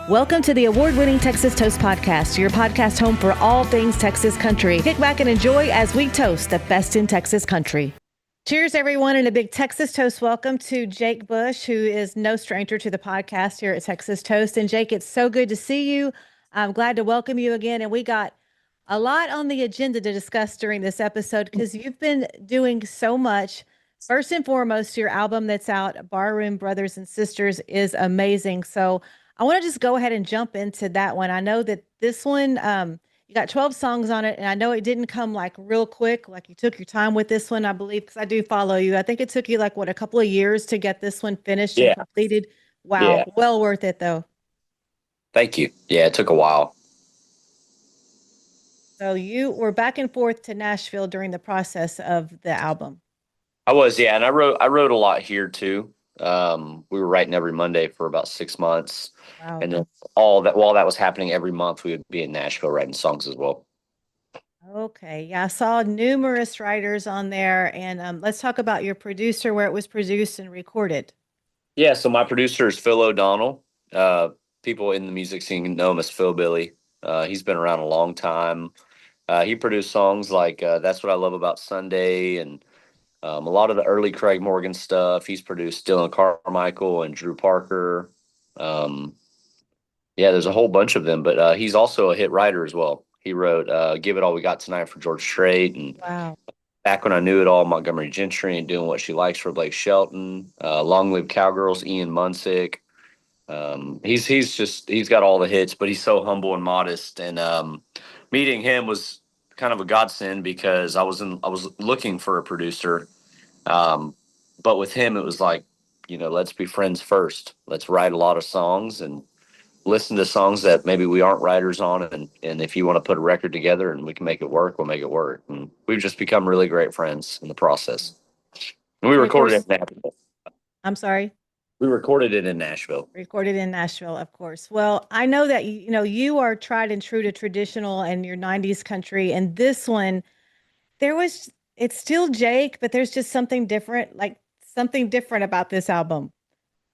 Welcome to the award-winning Texas Toast Podcast, your podcast home for all things Texas country. Kick back and enjoy as we toast the best in Texas country. Cheers, everyone, and a big Texas Toast welcome to Jake Bush, who is no stranger to the podcast here at Texas Toast. And Jake, it's so good to see you. I'm glad to welcome you again. And we got a lot on the agenda to discuss during this episode because you've been doing so much. First and foremost, your album that's out, Barroom Brothers and Sisters, is amazing. So I want to just go ahead and jump into that one. I know that this one, you got 12 songs on it, and I know it didn't come like real quick. Like you took your time with this one, I believe, because I do follow you. I think it took you like a couple of years to get this one finished and Yeah, completed. Wow, yeah. well worth it though. Thank you. Yeah, it took a while. So you were back and forth to Nashville during the process of the album. I was, yeah, and I wrote a lot here too. We were writing every Monday for about 6 months, Wow. and then all that while that was happening, every month we would be in Nashville writing songs as well. Okay. Yeah, I saw numerous writers on there, and let's talk about your producer, where it was produced and recorded. Yeah, so my producer is Phil O'Donnell. Uh, People in the music scene know him as Phil Billy. He's been around a long time. He produced songs like "That's What I Love About Sunday" and a lot of the early Craig Morgan stuff. He's produced Dylan Carmichael and Drew Parker. Um, Yeah, there's a whole bunch of them, but he's also a hit writer as well. He wrote "Give It All We Got Tonight" for George Strait, and Wow. "Back When I Knew It All," Montgomery Gentry, and "Doing What She Likes" for Blake Shelton. "Long Live Cowgirls," Ian Munsick. He's got all the hits, but he's so humble and modest. And meeting him was kind of a godsend because I was looking for a producer, um, but with him it was like, let's be friends first. Let's write a lot of songs and listen to songs that maybe we aren't writers on, and if you want to put a record together and we can make it work, we'll make it work. And we've just become really great friends in the process. And we And of recorded course, it in Nashville. I'm sorry. We recorded it in Nashville. Recorded in Nashville, of course. Well, I know that you are tried and true to traditional and your 90s country. And this one, it's still Jake, but there's just something different, like something different about this album.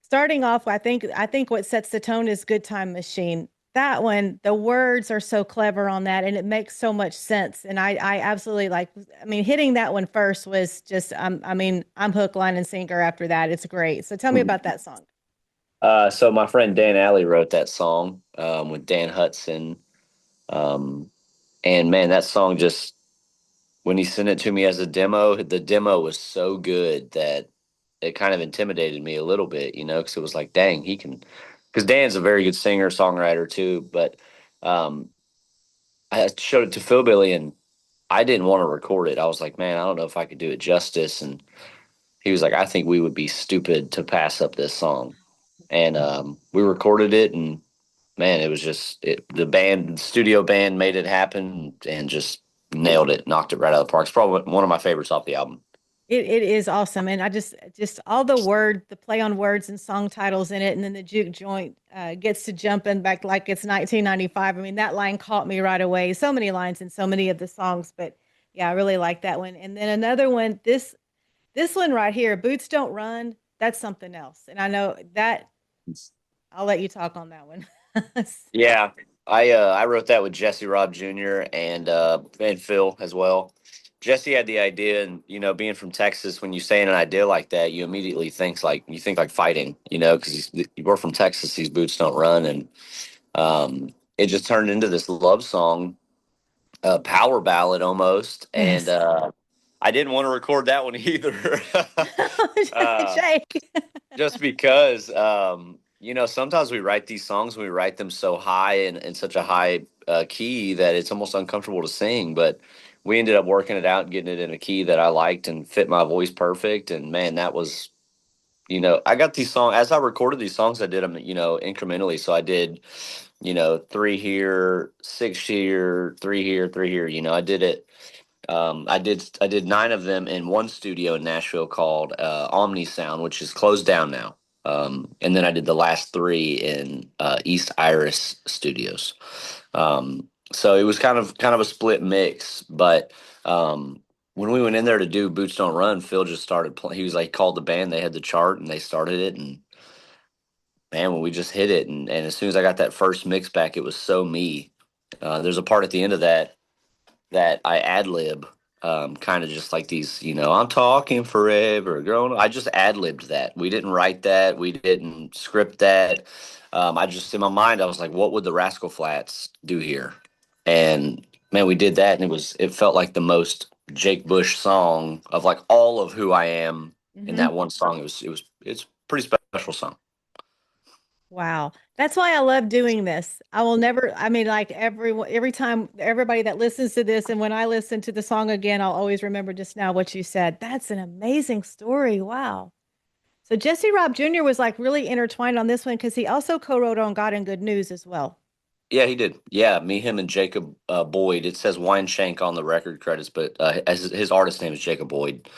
Starting off, I think what sets the tone is Good Time Machine. That one, the words are so clever on that, and it makes so much sense. And I absolutely like. I mean, hitting that one first was just. I mean, I'm hook, line, and sinker after that. It's great. So tell me about that song. So my friend Dan Alley wrote that song with Dan Hudson, um, and man, that song just when he sent it to me as a demo, the demo was so good that it kind of intimidated me a little bit, because it was like, dang, he can. Because Dan's a very good singer songwriter too, but um, I showed it to Phil Billy, and I didn't want to record it. I was like, man, I don't know if I could do it justice. And he was like, I think we would be stupid to pass up this song. And we recorded it, and man, it was just studio band made it happen and just nailed it, knocked it right out of the park. It's probably one of my favorites off the album. It is awesome, and I just all the play on words and song titles in it, and then the juke joint gets to jumping back like it's 1995. I mean, that line caught me right away. So many lines in so many of the songs, but yeah, I really like that one. And then another one, this one right here, Boots Don't Run. That's something else, and I know that I'll let you talk on that one. Yeah, I wrote that with Jesse Robb Jr. And Phil as well. Jesse had the idea, and being from Texas, when you say an idea like that, you immediately think like fighting, because we're from Texas. These boots don't run, and it just turned into this love song, power ballad almost. And Yes. I didn't want to record that one either, uh, Jake. just because sometimes we write these songs, we write them so high and in such a high key that it's almost uncomfortable to sing, but we ended up working it out and getting it in a key that I liked and fit my voice perfect. And man, that was, I got these songs as I recorded these songs. I did them, incrementally. So I did, three here, six here, three here, three here. I did it. I did nine of them in one studio in Nashville called Omni Sound, which is closed down now. And then I did the last three in East Iris Studios. So it was kind of a split mix. But when we went in there to do Boots Don't Run, Phil just started playing. He was like, called the band, they had the chart, and they started it, and man, when we just hit it, and as soon as I got that first mix back, it was so me. There's a part at the end of that I ad lib, kind of just like these, I'm talking forever, growing. I just ad libbed that. We didn't write that. We didn't script that. I just in my mind, I was like, what would the Rascal Flats do here? And man, we did that, and it felt like the most Jake Bush song of like all of who I am in Hmm. that one song. It's a pretty special song. Wow. That's why I love doing this. I will never, I mean, like every time, everybody that listens to this, and when I listen to the song again, I'll always remember just now what you said. That's an amazing story. Wow. So Jesse Robb Jr. was like really intertwined on this one because he also co-wrote on God and Good News as well. Yeah, he did. Yeah, me, him, and Jacob Boyd. It says Wineshank on the record credits, but as his artist name is Jacob Boyd.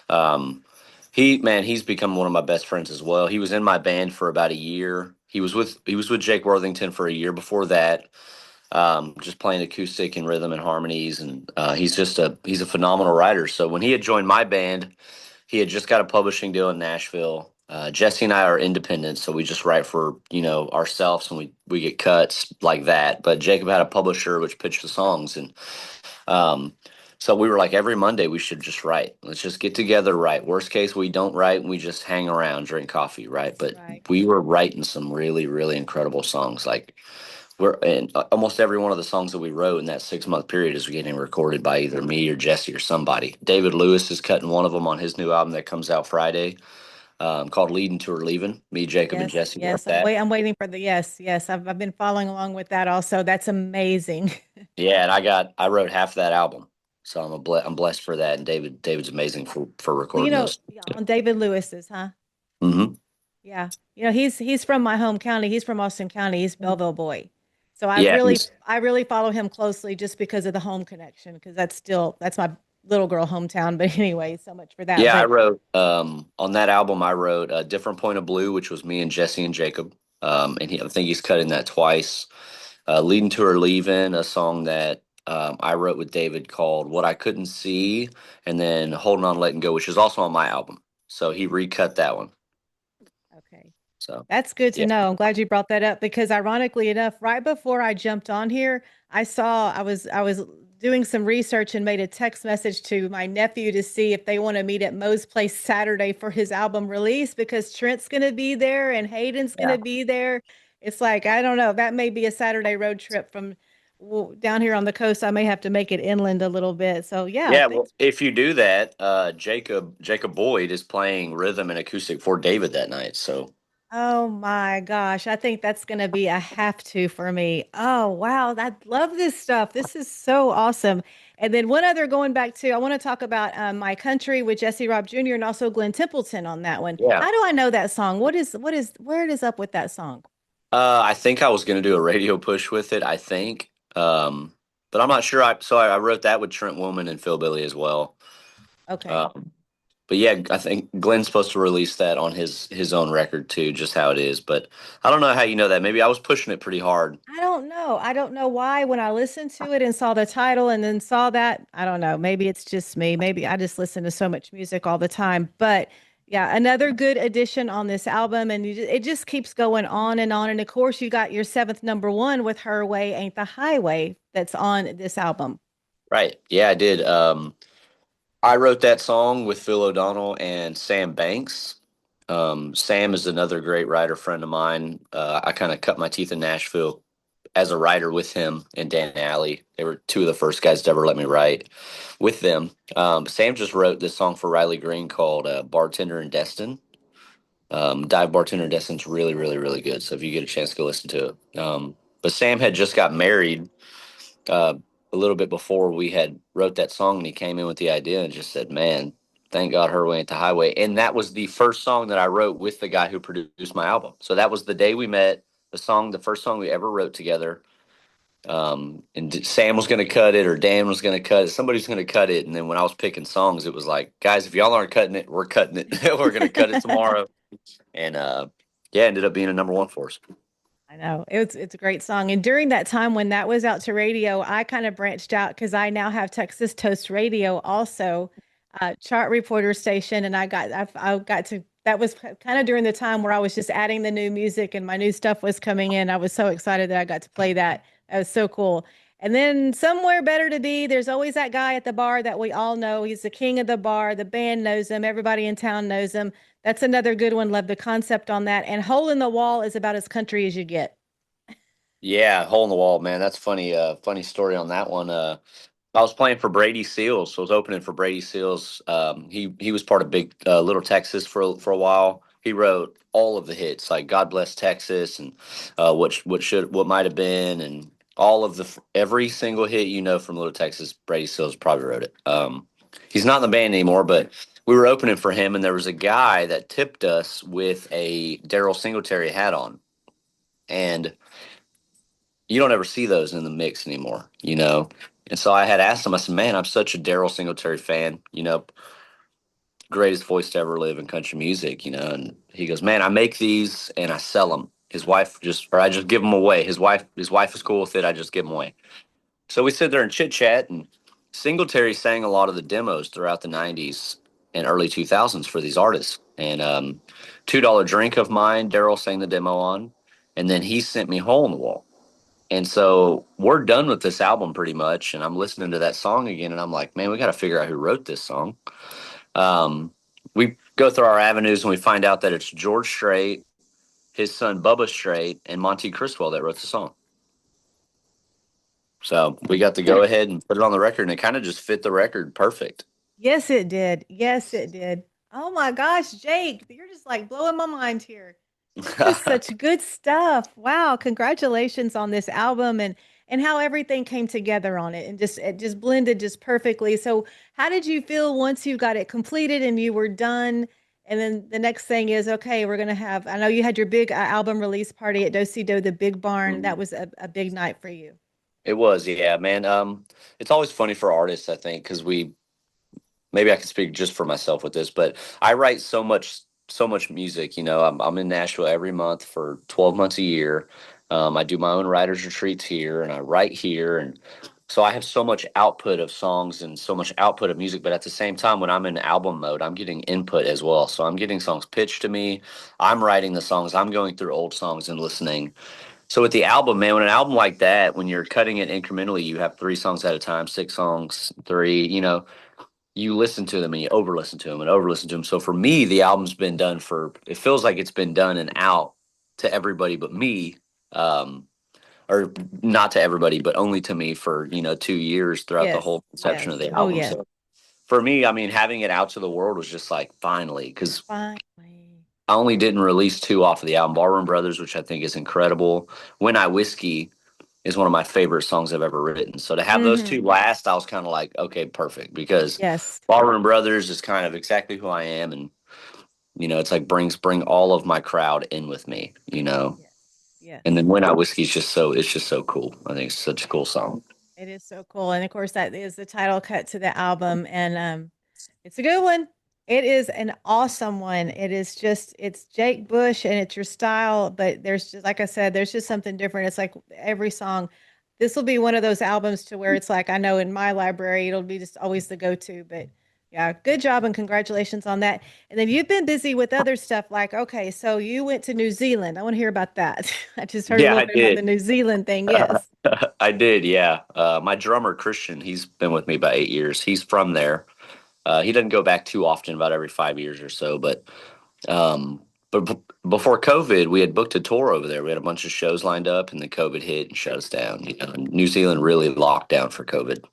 Um, he's become one of my best friends as well. He was in my band for about a year. He was with Jake Worthington for a year before that, just playing acoustic and rhythm and harmonies, and he's a phenomenal writer. So when he had joined my band, he had just got a publishing deal in Nashville. Jesse and I are independent, so we just write for ourselves, and we get cuts like that. But Jacob had a publisher which pitched the songs, and um, so we were like, every Monday we should just write. Let's just get together, write. Worst case, we don't write, and we just hang around, drink coffee, right? But Right. we were writing some really, really incredible songs. Like and almost every one of the songs that we wrote in that 6 month period is getting recorded by either me or Jesse or somebody. David Lewis is cutting one of them on his new album that comes out Friday, called "Leading to or Leaving." Me, Jacob, and Yes, Jesse wrote yes. that. I'm waiting for the yes, yes. I've been following along with that also. That's amazing. Yeah, and I wrote half that album, so I'm blessed for that. And David's amazing for Well, recording those. yeah, on David Lewis's, huh? Hmm. Yeah. He's from my home county. He's from Austin County. He's Belleville boy. So Yeah, I really follow him closely just because of the home connection, because that's my little girl hometown. But anyway, so much for that. yeah. I But wrote on that album. I wrote a different point of blue, which was me and Jesse and Jacob. And I think he's cutting that twice. Leading to or Leaving, a song that I wrote with David called What I Couldn't See, and then Holding On, Letting Go, which is also on my album. So he recut that one. okay. So, That's good to yeah. know. I'm glad you brought that up because ironically enough, right before I jumped on here, I was doing some research and made a text message to my nephew to see if they want to meet at Moe's Place Saturday for his album release because Trent's going to be there and Hayden's going Yeah. to be there. It's like, I don't know, that may be a Saturday road trip from down here on the coast. I may have to make it inland a little bit. So yeah, Yeah, well, thanks. if you do that, Jacob Boyd is playing rhythm and acoustic for David that night. So, Oh my gosh, I think that's going to be a have to for me. Oh, wow. I love this stuff. This is so awesome. And then one other going back to, I want to talk about My Country with Jesse Robb Jr. and also Glenn Templeton on that one. yeah. How do I know that song? Where it is up with that song? I think I was going to do a radio push with it, I think. But I'm not sure. I wrote that with Trent Woolman and Phil Billy as well. Okay. Um, but yeah, I think Glenn's supposed to release that on his own record too, just how it is. But I don't know how you know that. Maybe I was pushing it pretty hard. I don't know. I don't know why when I listened to it and saw the title and then saw that, I don't know. Maybe it's just me. Maybe I just listen to so much music all the time. But yeah, another good addition on this album. And it just keeps going on and on. And of course, you got your seventh number one with Her Way Ain't the Highway that's on this album. Right? Yeah, I did. I wrote that song with Phil O'Donnell and Sam Banks. Sam is another great writer friend of mine. I kind of cut my teeth in Nashville as a writer with him and Dan Alley. They were two of the first guys to ever let me write with them. Sam just wrote this song for Riley Green called Bartender and Destin. Dive Bartender and Destin's really, really, really good. So if you get a chance to go listen to it. But Sam had just got married uh, a little bit before we had wrote that song, and he came in with the idea and just said, "Man, thank God Her Way Ain't the Highway." And that was the first song that I wrote with the guy who produced my album. So that was the day we met. The first song we ever wrote together. Sam was going to cut it, or Dan was going to cut it. Somebody's going to cut it. And then when I was picking songs, it was like, guys, if y'all aren't cutting it, we're cutting it. We're going to cut it tomorrow. And yeah, ended up being a number one for us. I know it's a great song. And during that time when that was out to radio, I kind of branched out because I now have Texas Toast Radio also, chart reporter station, and I got to that was kind of during the time where I was just adding the new music and my new stuff was coming in. I was so excited that I got to play that. That was so cool. And then Somewhere Better to Be, there's always that guy at the bar that we all know. He's the king of the bar. The band knows him. Everybody in town knows him. That's another good one. Love the concept on that. And Hole in the Wall is about as country as you get. Yeah, hole in the wall, man. That's funny. Funny story on that one. I was playing for Brady Seals, so I was opening for Brady Seals. He was part of Big Little Texas for a while. He wrote all of the hits, like "God Bless Texas" and what might have been, and all of every single hit from Little Texas. Brady Seals probably wrote it. He's not in the band anymore, but we were opening for him, and there was a guy that tipped us with a Daryl Singletary hat on, and you don't ever see those in the mix anymore. And so I had asked him, I said, man, I'm such a Daryl Singletary fan, greatest voice to ever live in country music. And he goes, man, I make these and I sell them. I just give them away. His wife is cool with it. I just give them away. So we sit there and chit chat, and Singletary sang a lot of the demos throughout the 90s and early 2000s for these artists. And $2 Drink of mine, Daryl sang the demo on. And then he sent me Hole in the Wall. And so we're done with this album pretty much. And I'm listening to that song again. And I'm like, man, we got to figure out who wrote this song. We go through our avenues and we find out that it's George Strait, his son Bubba Strait, and Monty Criswell that wrote the song. So we got to go ahead and put it on the record, and it kind of just fit the record perfect. Yes, it did. Yes, it did. Oh my gosh, Jake, you're just like blowing my mind here. This is such good stuff. Wow, congratulations on this album and how everything came together on it and just it just blended just perfectly. So, how did you feel once you got it completed and you were done? And then the next thing is, okay, we're gonna have. I know you had your big album release party at Do Do, the Big Barn. That was a big night for you. It was, yeah, man. It's always funny for artists, I think, because maybe I can speak just for myself with this, but I write so much music. I'm in Nashville every month for 12 months a year. I do my own writers retreats here, and I write here, and so I have so much output of songs and so much output of music. But at the same time, when I'm in album mode, I'm getting input as well. So I'm getting songs pitched to me. I'm writing the songs. I'm going through old songs and listening. So with the album, man, when an album like that, when you're cutting it incrementally, you have 3 songs at a time, 6 songs, three, you listen to them and you over listen to them and over listen to them. So for me, the album's been done it feels like it's been done and out to everybody but me. Or not to everybody, but only to me for, 2 years throughout the Yes. whole conception of Yes. the Oh, album. yes. So for me, I mean, having it out to the world was just like finally, because Finally. I only didn't release 2 off of the album, Ballroom Brothers, which I think is incredible. When I Whiskey is one of my favorite songs I've ever written. So to have those 2 last, I was kind of like, okay, perfect, because Yes. Ballroom Brothers is kind of exactly who I am, and it's like bring all of my crowd in with me. Yes. Yes. And then When I Whiskey is just so cool. I think it's such a cool song. It is so cool. And of course, that is the title cut to the album. And it's a good one. It is an awesome one. It's Jake Bush and it's your style, but there's just, like I said, there's just something different. It's like every song. This will be one of those albums to where it's like, I know in my library, it'll be just always the go to. But yeah, good job and congratulations on that. And then you've been busy with other stuff like, okay, so you went to New Zealand. I want to hear about that. I just heard a Yeah, little I bit about the did. New Zealand thing. Yes. I did, yeah. My drummer, Christian, he's been with me about 8 years. He's from there. He doesn't go back too often, about every 5 years or so. But before COVID, we had booked a tour over there. We had a bunch of shows lined up, and then COVID hit and shut us down. And New Zealand really locked down for COVID.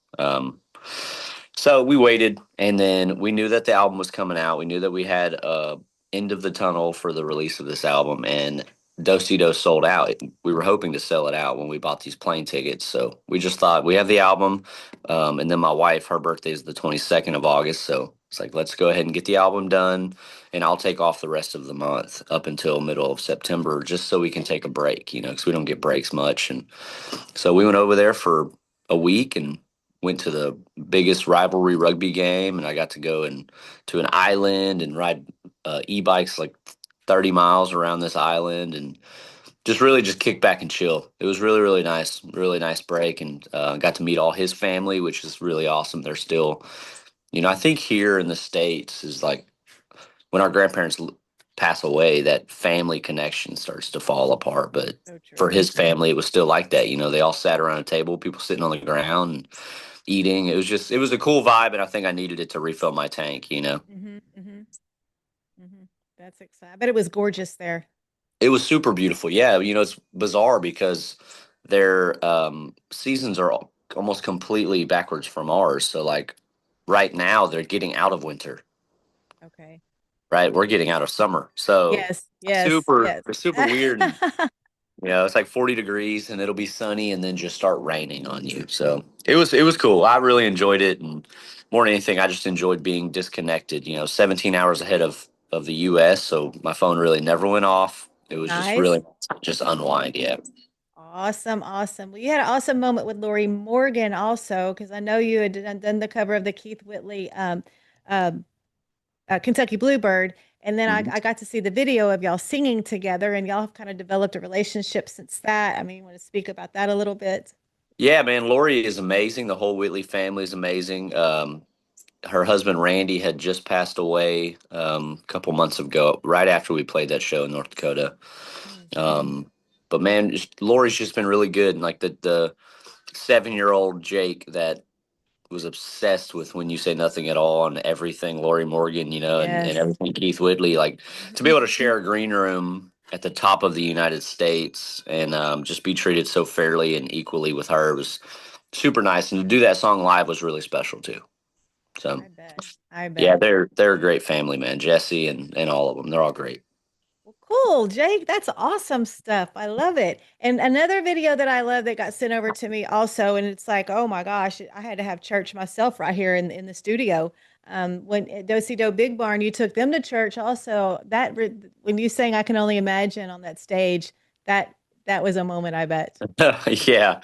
So we waited, and then we knew that the album was coming out. We knew that we had a end of the tunnel for the release of this album, and Do sold out. We were hoping to sell it out when we bought these plane tickets. So we just thought we have the album. And then my wife, her birthday is the 22nd of August. So it's like, let's go ahead and get the album done. And I'll take off the rest of the month up until middle of September, just so we can take a break, because we don't get breaks much. And so we went over there for a week and went to the biggest rivalry rugby game. And I got to go to an island and ride e-bikes like 30 miles around this island and just really just kick back and chill. It was really, really nice break, and got to meet all his family, which is really awesome. They're still, I think here in the States is like when our grandparents pass away, that family connection starts to fall apart. But So for true. his family, it was still like that. You know, they all sat around a table, people sitting on the ground and eating. It was a cool vibe, and I think I needed it to refill my tank. You know, Hmm. Hmm. Hmm. That's exciting. But it was gorgeous there. it was super beautiful. Yeah, you know, it's bizarre because their seasons are almost completely backwards from ours. So like right now, they're getting out of winter. Okay. Right, we're getting out of summer. So Yes, yes, yes. it's super weird. And you know, it's like 40 degrees and it'll be sunny and then just start raining on you. So it was cool. I really enjoyed it, and more than anything, I just enjoyed being disconnected. You know, 17 hours ahead of the US, so my phone really never went off. It was just Nice. really just unwind, yeah. Awesome, awesome. Well, you had an awesome moment with Lori Morgan also, because I know you had done the cover of the Keith Whitley um, Kentucky Bluebird. And then Mhm. I got to see the video of y'all singing together, and y'all have kind of developed a relationship since that. I mean, you want to speak about that a little bit? Yeah, man, Lori is amazing. The whole Whitley family is amazing. Her husband Randy had just passed away a couple months ago, right after we played that show in North Dakota. Mm. Um, but man, Lori's just been really good. And like the 7-year-old Jake that was obsessed with When You Say Nothing at All and everything Lori Morgan, you know, and Yes. everything Keith Whitley, like to be able to share a green room at the top of the United States and just be treated so fairly and equally with her was super nice. And to do that song live was really special too. So I bet. I yeah, bet. they're a great family, man. Jesse and all of them, they're all great. Well, cool, Jake. That's awesome stuff. I love it. And another video that I love that got sent over to me also, and it's like, oh my gosh, I had to have church myself right here in the studio. When at Do Do Big Barn, you took them to church also. When you sang "I Can Only Imagine" on that stage, that that was a moment, I bet. Yeah,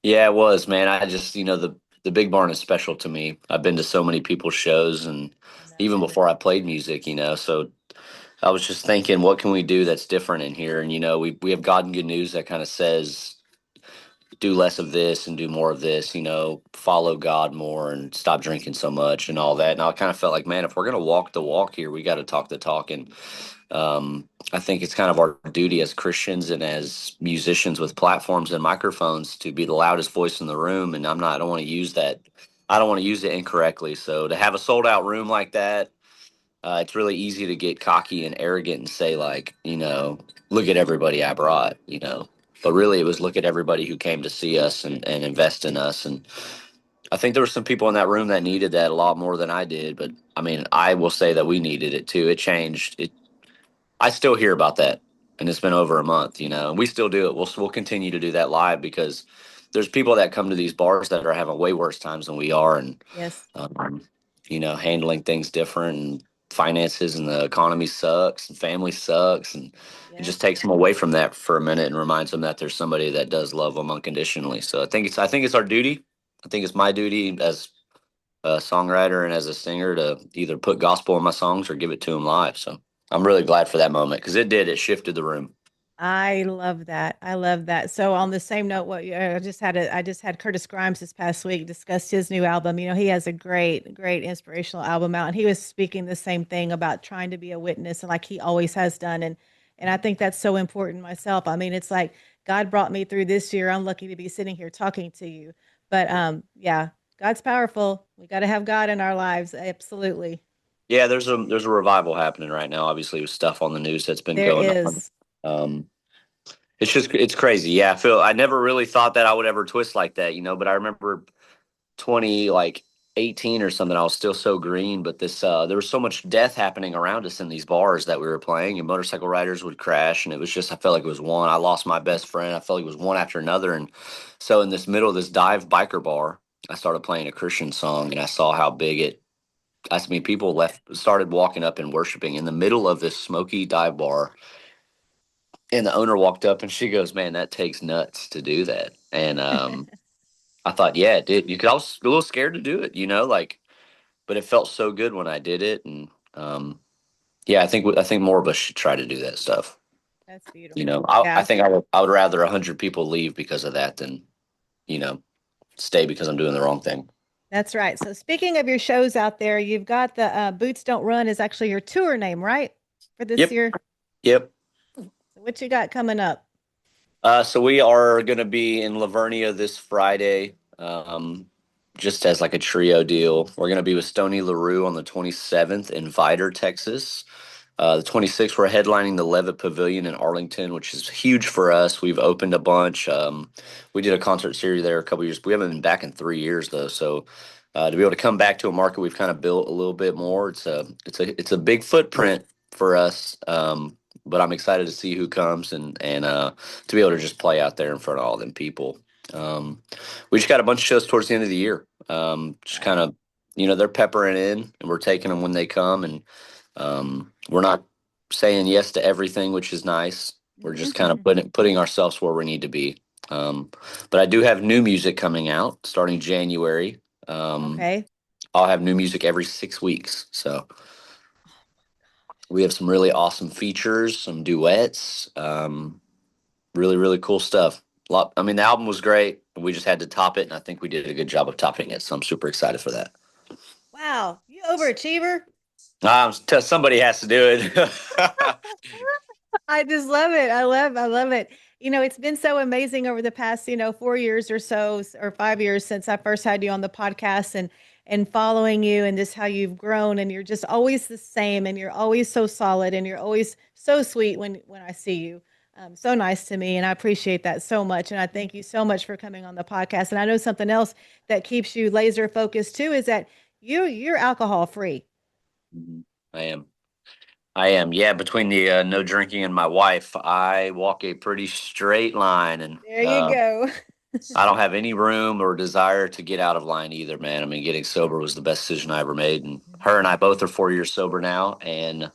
yeah, it was, man. I just, you know, the Big Barn is special to me. I've been to so many people's shows, and I even know. before I played music, you know. So I was just thinking, what can we do that's different in here? And you know, we have God and Good News that kind of says do less of this and do more of this. You know, follow God more and stop drinking so much and all that. And I kind of felt like, man, if we're gonna walk the walk here, we got to talk the talk. And I think it's kind of our duty as Christians and as musicians with platforms and microphones to be the loudest voice in the room. And I don't want to use that. I don't want to use it incorrectly. So to have a sold out room like that, it's really easy to get cocky and arrogant and say like, you know, look at everybody I brought, you know. But really, it was look at everybody who came to see us and invest in us. And I think there were some people in that room that needed that a lot more than I did. But I mean, I will say that we needed it too. It changed. I still hear about that, and it's been over a month. You know, and we still do it. We'll continue to do that live because there's people that come to these bars that are having way worse times than we are, and Yes. um, you know, handling things different, and finances and the economy sucks, and family sucks, and it just Yes. takes them away from that for a minute and reminds them that there's somebody that does love them unconditionally. So I think it's our duty. I think it's my duty as a songwriter and as a singer to either put gospel in my songs or give it to them live. So I'm really glad for that moment because it shifted the room. I love that. I love that. So on the same note, I just had Curtis Grimes this past week discuss his new album. You know, he has a great inspirational album out, and he was speaking the same thing about trying to be a witness, like he always has done. And I think that's so important myself. I mean, it's like God brought me through this year. I'm lucky to be sitting here talking to you. But yeah, God's powerful. We got to have God in our lives. Absolutely. Yeah, there's a revival happening right now. Obviously, with stuff on the news that's been There going on. is. Um, it's crazy. Yeah, I never really thought that I would ever twist like that, you know. But I remember 20 like 18 or something, I was still so green, but this there was so much death happening around us in these bars that we were playing, and motorcycle riders would crash, and it was just I felt like it was one. I lost my best friend. I felt like it was one after another. And so in this middle of this dive biker bar, I started playing a Christian song, and I saw how big it I mean people left started walking up and worshiping in the middle of this smoky dive bar. And the owner walked up and she goes, "Man, that takes nuts to do that." And I thought, yeah, it did. Because I was a little scared to do it, you know, like, but it felt so good when I did it. And yeah, I think more of us should try to do that stuff. That's You know, beautiful. I Yeah. think I would rather 100 people leave because of that than you know stay because I'm doing the wrong thing. That's right. So speaking of your shows out there, you've got the Boots Don't Run is actually your tour name, right? for this Yep. year? Yep. What you got coming up? So we are going to be in Lavernia this Friday, just as like a trio deal. We're going to be with Stony LaRue on the 27th in Vidor, Texas. The 26th, we're headlining the Levitt Pavilion in Arlington, which is huge for us. We've opened a bunch. We did a concert series there a couple years. We haven't been back in 3 years though, so to be able to come back to a market we've kind of built a little bit more, it's a big footprint for us. But I'm excited to see who comes and to be able to just play out there in front of all them people. We just got a bunch of shows towards the end of the year. Just kind of, they're peppering in, and we're taking them when they come, and we're not saying yes to everything, which is nice. We're just kind of putting ourselves where we need to be. But I do have new music coming out starting January. Okay. I'll have new music every 6 weeks. So we have some really awesome features, some duets, really, really cool stuff. The album was great. We just had to top it, and I think we did a good job of topping it. So I'm super excited for that. Wow, you overachiever. Somebody has to do it. I just love it. I love it. It's been so amazing over the past, 4 years or so, or 5 years since I first had you on the podcast, and following you, and just how you've grown, and you're just always the same, and you're always so solid, and you're always so sweet when I see you. So nice to me, and I appreciate that so much. And I thank you so much for coming on the podcast. And I know something else that keeps you laser focused too is that you're alcohol free. I am. Yeah, between the no drinking and my wife, I walk a pretty straight line, and There you go. I don't have any room or desire to get out of line either, man. Getting sober was the best decision I ever made, and her and I both are 4 years sober now, and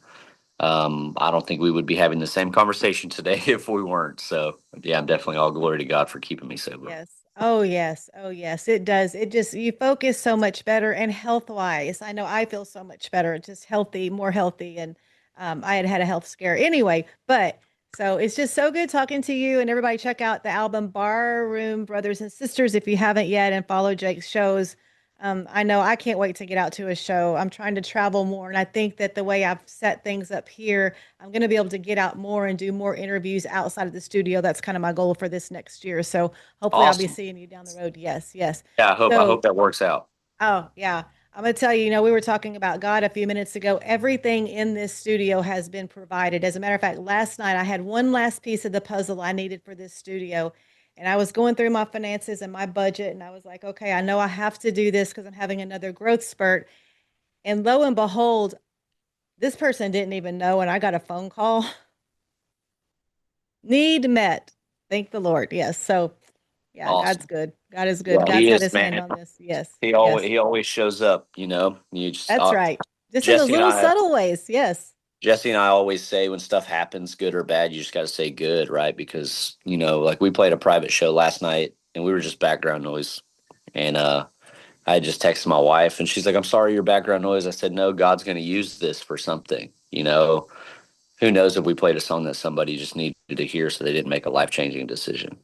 I don't think we would be having the same conversation today if we weren't. So yeah, I'm definitely all glory to God for keeping me sober. Yes. Oh yes. Oh yes. It does. You focus so much better, and health wise, I know I feel so much better, just healthy, more healthy. And I had a health scare anyway, but so it's just so good talking to you. And everybody check out the album Barroom Brothers and Sisters if you haven't yet, and follow Jake's shows. I know I can't wait to get out to a show. I'm trying to travel more, and I think that the way I've set things up here, I'm going to be able to get out more and do more interviews outside of the studio. That's kind of my goal for this next year. So hopefully I'll be seeing you down the road. Yes, yes. Yeah, I hope that works out. Oh, yeah. I'm going to tell you, we were talking about God a few minutes ago. Everything in this studio has been provided. As a matter of fact, last night I had one last piece of the puzzle I needed for this studio. And I was going through my finances and my budget, and I was like, okay, I know I have to do this because I'm having another growth spurt. And lo and behold, this person didn't even know, and I got a phone call. Need met. Thank the Lord. Yes. So yeah, awesome. God's good. God is good. Yeah, God's got his hand on this. Yes. He always shows up, You just That's right. Just in those little subtle ways. Yes. Jesse and I always say when stuff happens, good or bad, you just got to say good, right? Because, like we played a private show last night and we were just background noise. And I just texted my wife and she's like, I'm sorry, your background noise. I said, no, God's going to use this for something. Who knows if we played a song that somebody just needed to hear so they didn't make a life-changing decision,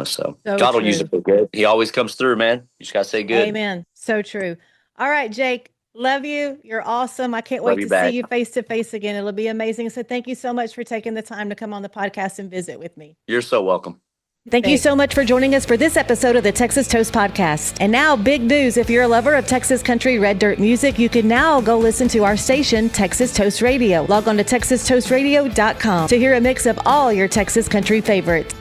So God will use it for good. He always comes through, man. You just got to say good. Amen. So true. All right, Jake. Love you. You're awesome. I can't wait to see you face to face again. It'll be amazing. So thank you so much for taking the time to come on the podcast and visit with me. You're so welcome. Thank you so much for joining us for this episode of the Texas Toast Podcast. And now, big news. If you're a lover of Texas country red dirt music, you can now go listen to our station, Texas Toast Radio. Log on to TexasToastRadio.com to hear a mix of all your Texas country favorites.